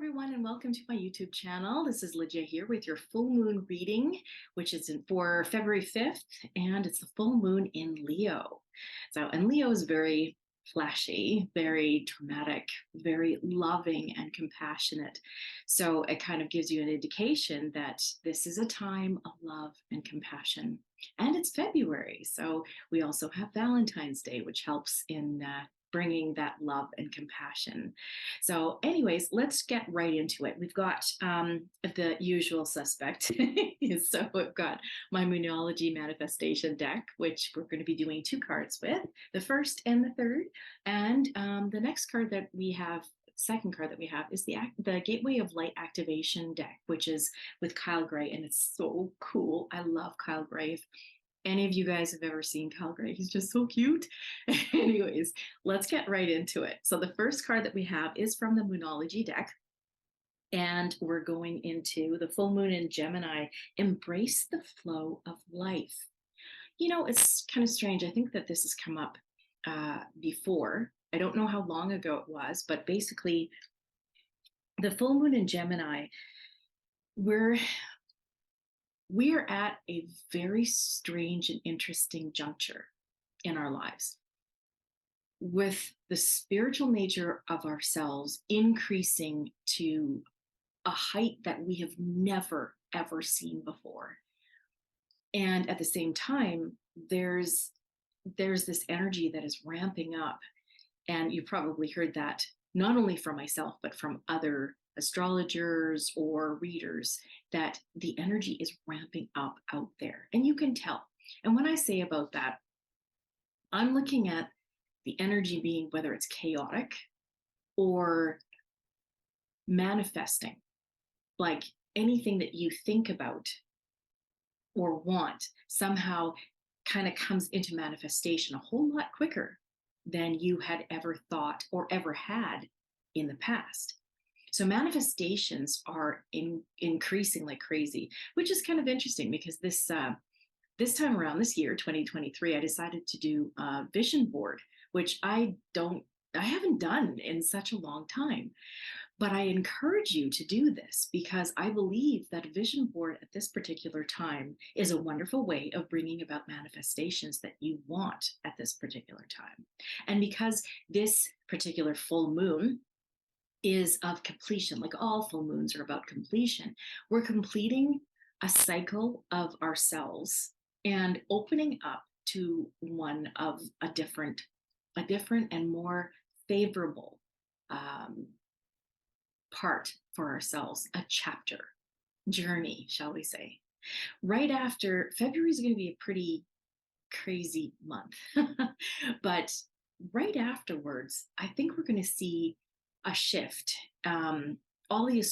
everyone, and welcome to my YouTube channel. This is Lydia here with your full moon reading, which is for February 5th, and it's the full moon in Leo. And Leo is very flashy, very dramatic, very loving and compassionate. So it kind of gives you an indication that this is a time of love and compassion. And it's February, so we also have Valentine's Day, which helps in bringing that love and compassion. So anyways, let's get right into it. We've got the usual suspect. So we've got my Moonology manifestation deck, which we're going to be doing two cards with, the first and the third. And the next card that we have, second card that we have, is the Gateway of Light activation deck, which is with Kyle Gray, and it's so cool. I love Kyle Gray. Any of you guys have ever seen Kyle Gray, he's just so cute. Anyways, let's get right into it. So the first card that we have is from the Moonology deck, and we're going into the full moon in Gemini. Embrace the flow of life. You know, it's kind of strange. I think that this has come up before. I don't know how long ago it was, but basically the full moon in Gemini, we're at a very strange and interesting juncture in our lives, with the spiritual nature of ourselves increasing to a height that we have never, ever seen before. And at the same time, there's this energy that is ramping up. And you probably heard that not only from myself, but from other astrologers or readers, that the energy is ramping up out there. And you can tell. And when I say about that, I'm looking at the energy being, whether it's chaotic or manifesting, like anything that you think about or want somehow kind of comes into manifestation a whole lot quicker than you had ever thought or ever had in the past. So manifestations are increasing like crazy, which is kind of interesting because this time around, this year, 2023, I decided to do a vision board, which I haven't done in such a long time. But I encourage you to do this because I believe that a vision board at this particular time is a wonderful way of bringing about manifestations that you want at this particular time. And because this particular full moon is of completion, like all full moons are about completion, we're completing a cycle of ourselves and opening up to one of a different and more favorable part for ourselves, a chapter, journey, shall we say. Right after, February is going to be a pretty crazy month, but right afterwards, I think we're going to see a shift. All the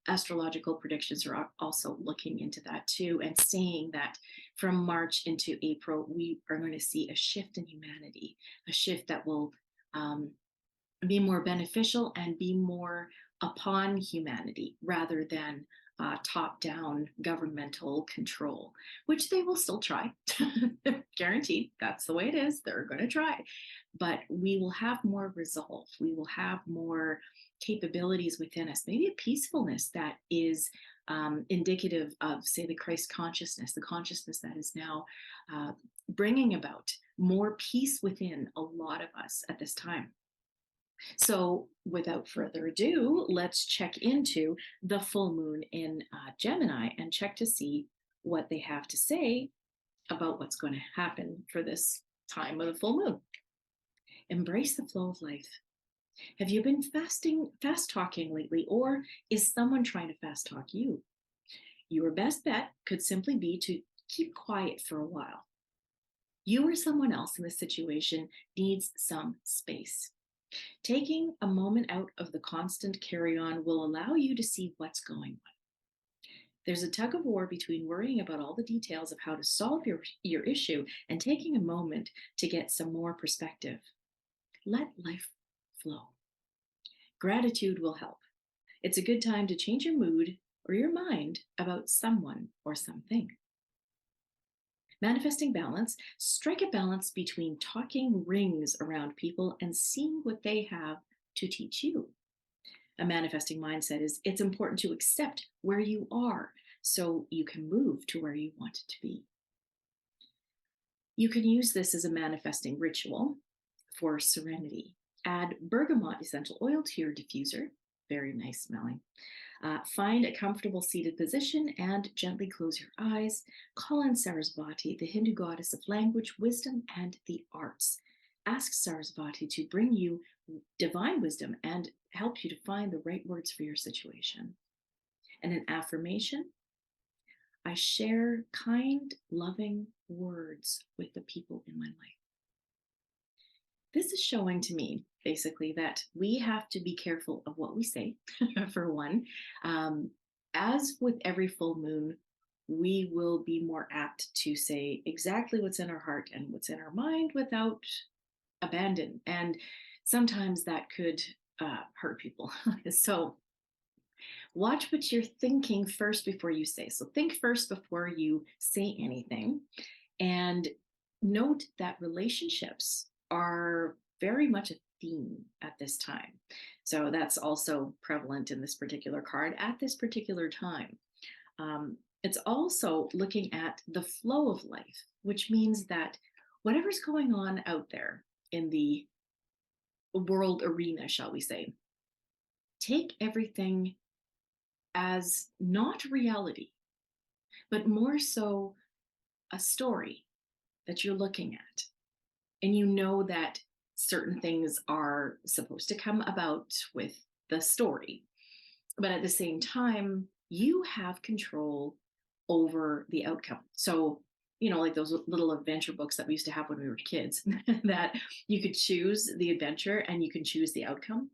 astrological predictions are also looking into that too, and saying that from March into April, we are going to see a shift in humanity, a shift that will be more beneficial and be more upon humanity rather than top-down governmental control, which they will still try. Guaranteed, that's the way it is. They're going to try. But we will have more resolve. We will have more capabilities within us, maybe a peacefulness that is indicative of, say, the Christ consciousness, the consciousness that is now bringing about more peace within a lot of us at this time. So without further ado, let's check into the full moon in Gemini and check to see what they have to say about what's going to happen for this time of the full moon. Embrace the flow of life. Have you been fast talking lately, or is someone trying to fast talk you? Your best bet could simply be to keep quiet for a while. You or someone else in the situation needs some space. Taking a moment out of the constant carry-on will allow you to see what's going on. There's a tug of war between worrying about all the details of how to solve your issue and taking a moment to get some more perspective. Let life flow. Gratitude will help. It's a good time to change your mood or your mind about someone or something. Manifesting balance, strike a balance between talking rings around people and seeing what they have to teach you. A manifesting mindset is it's important to accept where you are so you can move to where you want it to be. You can use this as a manifesting ritual for serenity. Add bergamot essential oil to your diffuser. Very nice smelling. Find a comfortable seated position and gently close your eyes. Call on Sarasvati, the Hindu goddess of language, wisdom, and the arts. Ask Sarasvati to bring you divine wisdom and help you to find the right words for your situation. And an affirmation: I share kind, loving words with the people in my life. This is showing to me basically that we have to be careful of what we say, for one. Um, as with every full moon, we will be more apt to say exactly what's in our heart and what's in our mind without abandon. And sometimes that could hurt people. So watch what you're thinking first before you say. So think first before you say anything. And note that relationships are very much a theme at this time. So that's also prevalent in this particular card at this particular time. It's also looking at the flow of life, which means that whatever's going on out there in the world arena, shall we say, take everything as not reality, but more so a story that you're looking at. And you know that certain things are supposed to come about with the story. But at the same time, you have control over the outcome. So, like those little adventure books that we used to have when we were kids, that you could choose the adventure and you can choose the outcome.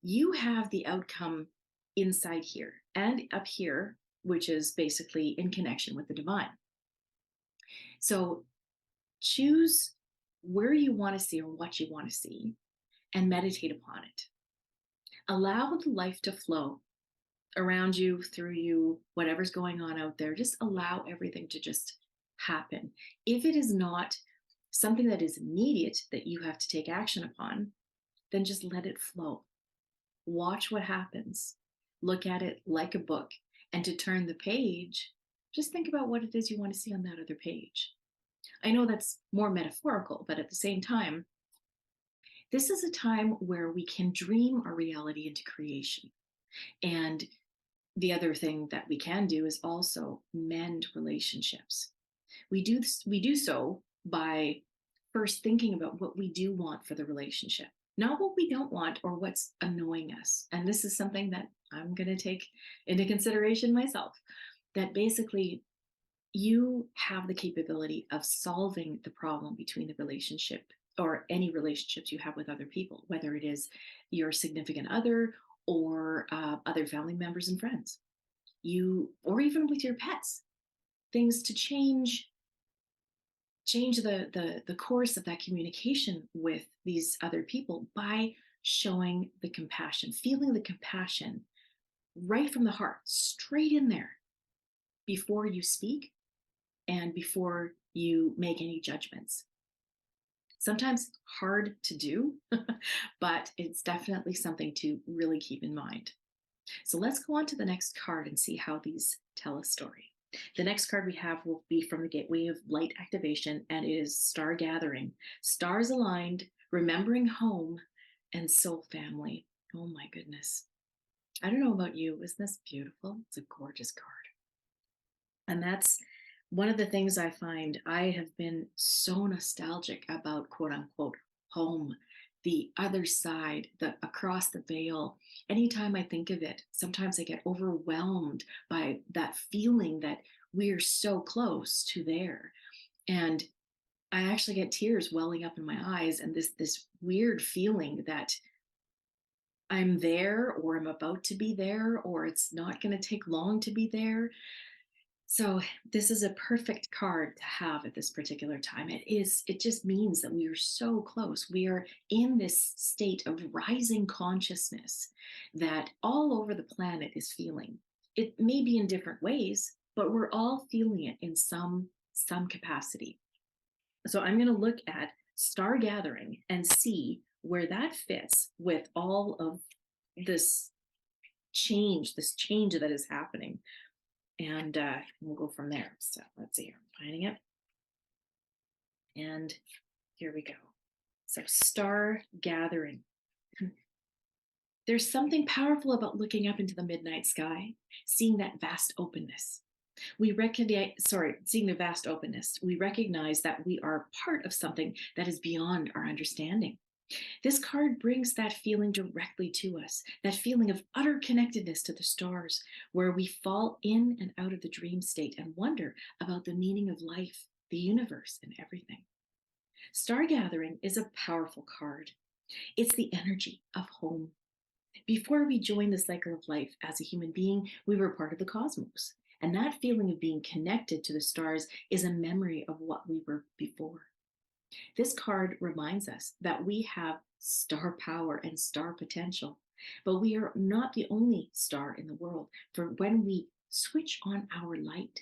You have the outcome inside here and up here, which is basically in connection with the divine. So choose where you want to see or what you want to see and meditate upon it. Allow the life to flow around you, through you, whatever's going on out there. Just allow everything to just happen. If it is not something that is immediate that you have to take action upon, then just let it flow. Watch what happens. Look at it like a book. And to turn the page, just think about what it is you want to see on that other page. I know that's more metaphorical, but at the same time, this is a time where we can dream our reality into creation. And the other thing that we can do is also mend relationships. We do so by first thinking about what we do want for the relationship, not what we don't want or what's annoying us. And this is something that I'm going to take into consideration myself, that basically you have the capability of solving the problem between the relationship or any relationships you have with other people, whether it is your significant other or other family members and friends, or even with your pets. Things to change the course of that communication with these other people by showing the compassion, feeling the compassion right from the heart, straight in there, before you speak and before you make any judgments. Sometimes hard to do, but it's definitely something to really keep in mind. So let's go on to the next card and see how these tell a story. The next card we have will be from the Gateway of Light Activation, and it is Star Gathering. Stars aligned, remembering home, and soul family. Oh my goodness. I don't know about you. Isn't this beautiful? It's a gorgeous card. And that's one of the things I find. I have been so nostalgic about, quote unquote, home, the other side, the across the veil. Anytime I think of it, sometimes I get overwhelmed by that feeling that we're so close to there. And I actually get tears welling up in my eyes, and this weird feeling that I'm there, or I'm about to be there, or it's not going to take long to be there. So this is a perfect card to have at this particular time. It just means that we are so close. We are in this state of rising consciousness that all over the planet is feeling. It may be in different ways, but we're all feeling it in some capacity. So I'm going to look at Star Gathering and see where that fits with all of this this change that is happening. And we'll go from there. So let's see here. I'm finding it. And here we go. So, star gathering. There's something powerful about looking up into the midnight sky, seeing that vast openness. Seeing the vast openness, we recognize that we are part of something that is beyond our understanding. This card brings that feeling directly to us, that feeling of utter connectedness to the stars, where we fall in and out of the dream state and wonder about the meaning of life, the universe, and everything. Star gathering is a powerful card. It's the energy of home. Before we joined the cycle of life as a human being, we were part of the cosmos. And that feeling of being connected to the stars is a memory of what we were before. This card reminds us that we have star power and star potential, but we are not the only star in the world. For when we switch on our light,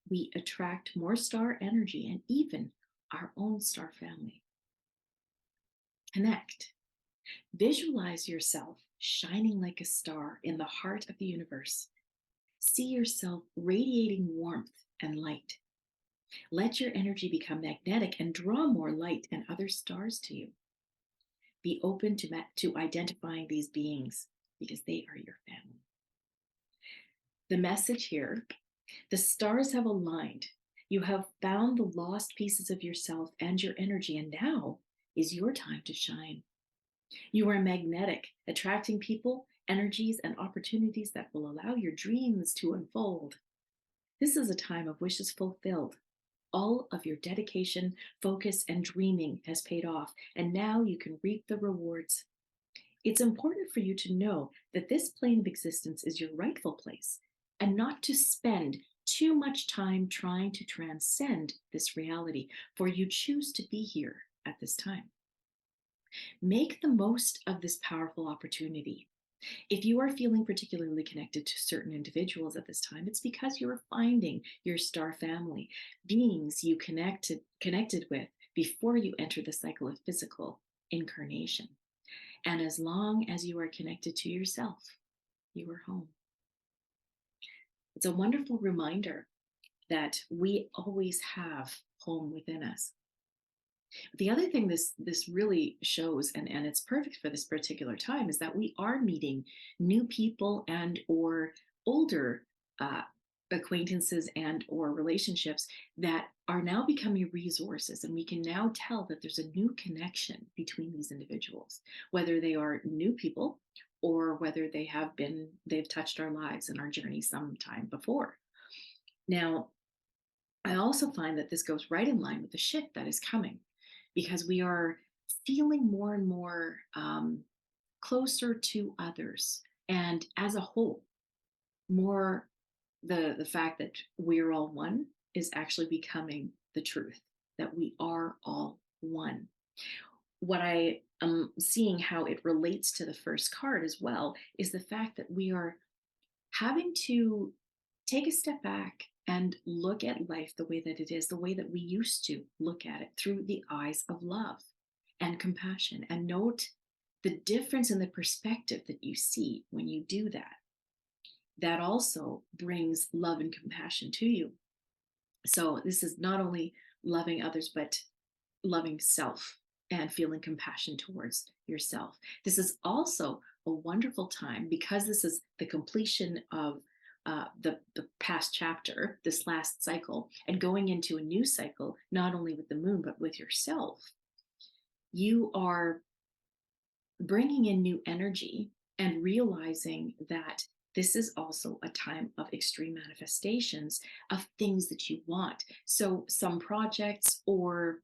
we attract more star energy and even our own star family. Connect. Visualize yourself shining like a star in the heart of the universe. See yourself radiating warmth and light. Let your energy become magnetic and draw more light and other stars to you. Be open to identifying these beings because they are your family. The message here: the stars have aligned. You have found the lost pieces of yourself and your energy, and now is your time to shine. You are magnetic, attracting people, energies, and opportunities that will allow your dreams to unfold. This is a time of wishes fulfilled. All of your dedication, focus, and dreaming has paid off, and now you can reap the rewards. It's important for you to know that this plane of existence is your rightful place, and not to spend too much time trying to transcend this reality, for you choose to be here at this time. Make the most of this powerful opportunity. If you are feeling particularly connected to certain individuals at this time, it's because you are finding your star family, beings you connected with before you enter the cycle of physical incarnation. And as long as you are connected to yourself, you are home. It's a wonderful reminder that we always have home within us. The other thing this really shows, and it's perfect for this particular time, is that we are meeting new people and or older uh, acquaintances and or relationships that are now becoming resources, and we can now tell that there's a new connection between these individuals, whether they are new people or whether they've touched our lives and our journey sometime before. Now, I also find that this goes right in line with the shift that is coming, because we are feeling more and more closer to others, and as a whole, more the fact that we're all one is actually becoming the truth, that we are all one. What I am seeing how it relates to the first card as well is the fact that we are having to take a step back and look at life the way that it is, the way that we used to look at it, through the eyes of love and compassion, and note the difference in the perspective that you see when you do that. That also brings love and compassion to you. So, this is not only loving others, but loving self and feeling compassion towards yourself. This is also a wonderful time, because this is the completion of the past chapter, this last cycle, and going into a new cycle, not only with the moon, but with yourself. You are bringing in new energy and realizing that this is also a time of extreme manifestations of things that you want. So, some projects or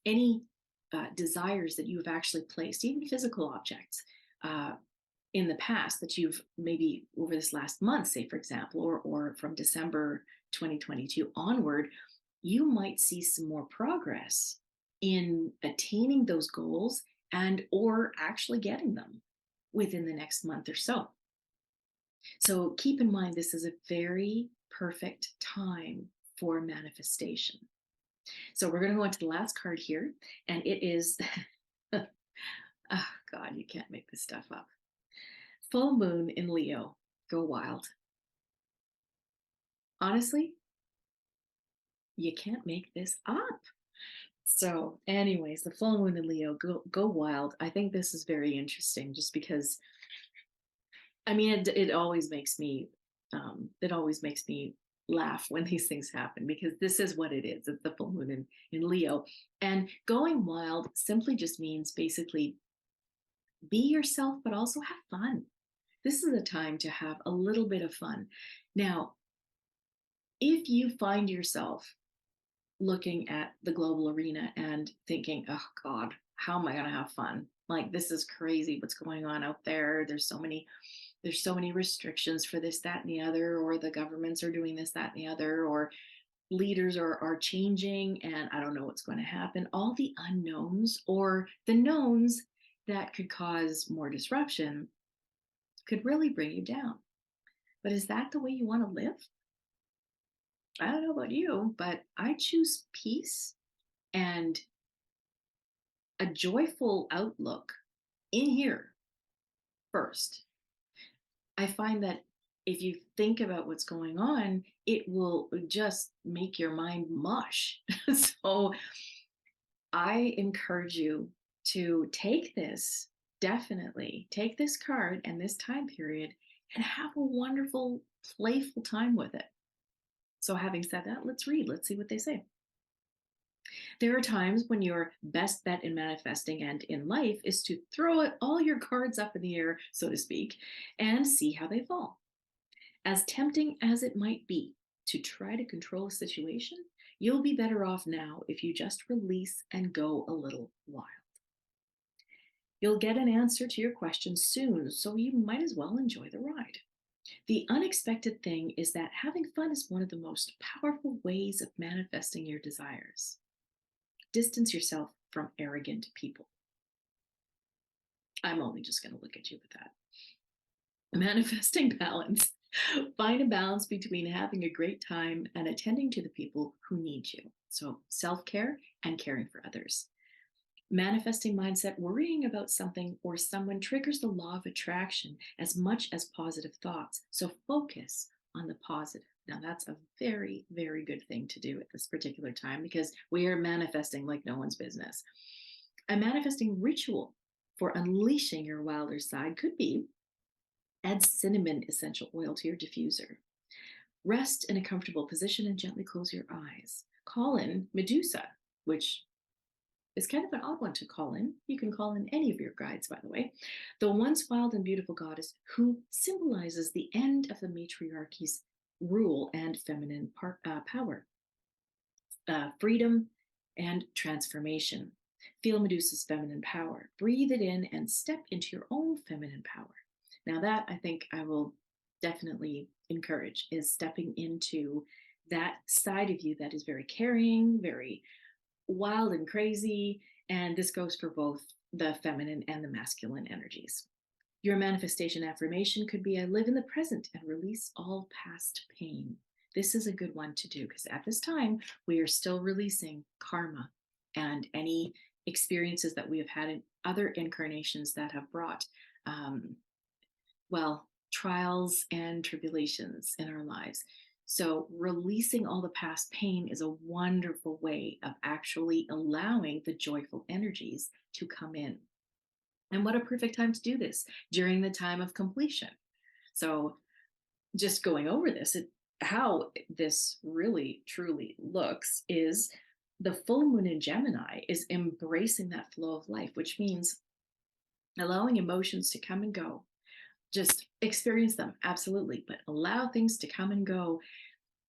any desires that you have actually placed, even physical objects, uh, in the past that you've maybe over this last month, say, for example, or from December 2022 onward, you might see some more progress in attaining those goals and or actually getting them within the next month or so. So keep in mind, this is a very perfect time for manifestation. So we're going to go on to the last card here, and it is, oh God, you can't make this stuff up. Full moon in Leo. Go wild. Honestly, you can't make this up. So, anyways, the full moon in Leo, go wild. I think this is very interesting, just because I mean, it always makes me laugh when these things happen, because this is what it is. It's the full moon in Leo, and going wild simply just means basically be yourself, but also have fun. This is a time to have a little bit of fun. Now, if you find yourself looking at the global arena and thinking, oh God, how am I going to have fun? Like, this is crazy what's going on out there. There's so many restrictions for this, that, and the other, or the governments are doing this, that, and the other, or leaders are changing, and I don't know what's going to happen. All the unknowns or the knowns that could cause more disruption could really bring you down. But is that the way you want to live? I don't know about you, but I choose peace and a joyful outlook in here first. I find that if you think about what's going on, it will just make your mind mush. So I encourage you to take this, definitely take this card and this time period and have a wonderful, playful time with it. So, having said that, let's read. Let's see what they say. There are times when your best bet in manifesting and in life is to throw all your cards up in the air, so to speak, and see how they fall. As tempting as it might be to try to control a situation, you'll be better off now if you just release and go a little wild. You'll get an answer to your question soon, so you might as well enjoy the ride. The unexpected thing is that having fun is one of the most powerful ways of manifesting your desires. Distance yourself from arrogant people. I'm only just going to look at you with that. Manifesting balance. Find a balance between having a great time and attending to the people who need you. So, self care and caring for others. Manifesting mindset, worrying about something or someone triggers the law of attraction as much as positive thoughts. So, focus on the positive. Now, that's a very, very good thing to do at this particular time, because we are manifesting like no one's business. A manifesting ritual for unleashing your wilder side could be: add cinnamon essential oil to your diffuser. Rest in a comfortable position and gently close your eyes. Call in Medusa, which is kind of an odd one to call in. You can call in any of your guides, by the way. The once wild and beautiful goddess who symbolizes the end of the matriarchy's rule and feminine power, freedom, and transformation. Feel Medusa's feminine power. Breathe it in and step into your own feminine power. Now, that I think I will definitely encourage, is stepping into that side of you that is very caring, very wild and crazy. And this goes for both the feminine and the masculine energies. Your manifestation affirmation could be: I live in the present and release all past pain. This is a good one to do, because at this time, we are still releasing karma and any experiences that we have had in other incarnations that have brought, um, well, trials and tribulations in our lives. So, releasing all the past pain is a wonderful way of actually allowing the joyful energies to come in. And what a perfect time to do this, during the time of completion. So, just going over this, how this really truly looks is: the full moon in Gemini is embracing that flow of life, which means allowing emotions to come and go. Just experience them, absolutely, but allow things to come and go.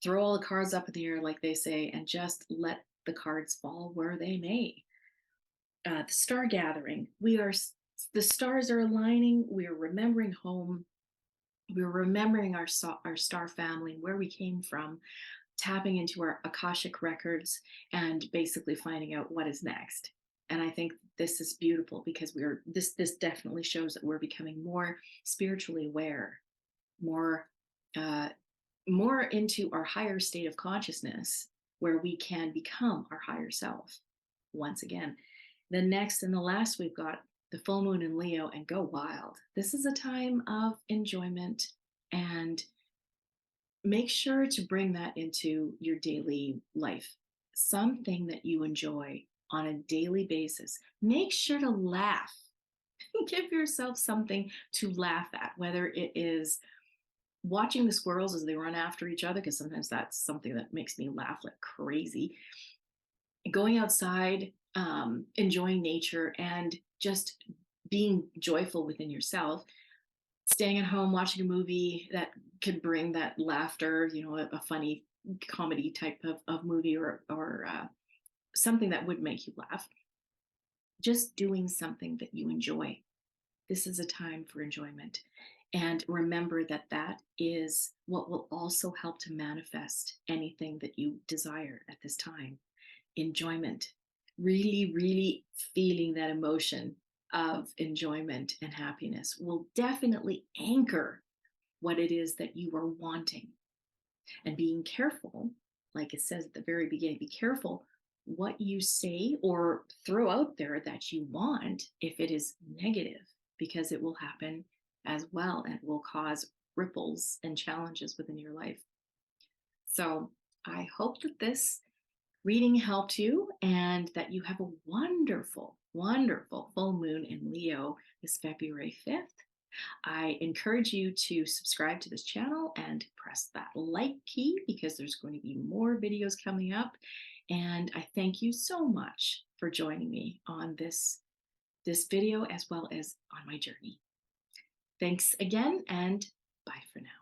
Throw all the cards up in the air, like they say, and just let the cards fall where they may. The star gathering, the stars are aligning. We are remembering home. We're remembering our star family, where we came from, tapping into our Akashic records, and basically finding out what is next. And I think this is beautiful, because this definitely shows that we're becoming more spiritually aware, more uh, more into our higher state of consciousness, where we can become our higher self once again. The next and the last we've got the full moon in Leo, and go wild. This is a time of enjoyment, and make sure to bring that into your daily life. Something that you enjoy on a daily basis. Make sure to laugh. Give yourself something to laugh at, whether it is watching the squirrels as they run after each other, because sometimes that's something that makes me laugh like crazy. Going outside, enjoying nature, and just being joyful within yourself. Staying at home, watching a movie that could bring that laughter, a funny comedy type of movie, or something that would make you laugh. Just doing something that you enjoy. This is a time for enjoyment. And remember that that is what will also help to manifest anything that you desire at this time. Enjoyment. Really, really feeling that emotion of enjoyment and happiness will definitely anchor what it is that you are wanting. And being careful, like it says at the very beginning, be careful what you say or throw out there that you want if it is negative, because it will happen as well and will cause ripples and challenges within your life. So I hope that this reading helped you and that you have a wonderful, wonderful full moon in Leo this February 5th. I encourage you to subscribe to this channel and press that like key, because there's going to be more videos coming up. And I thank you so much for joining me on this video as well as on my journey. Thanks again, and bye for now.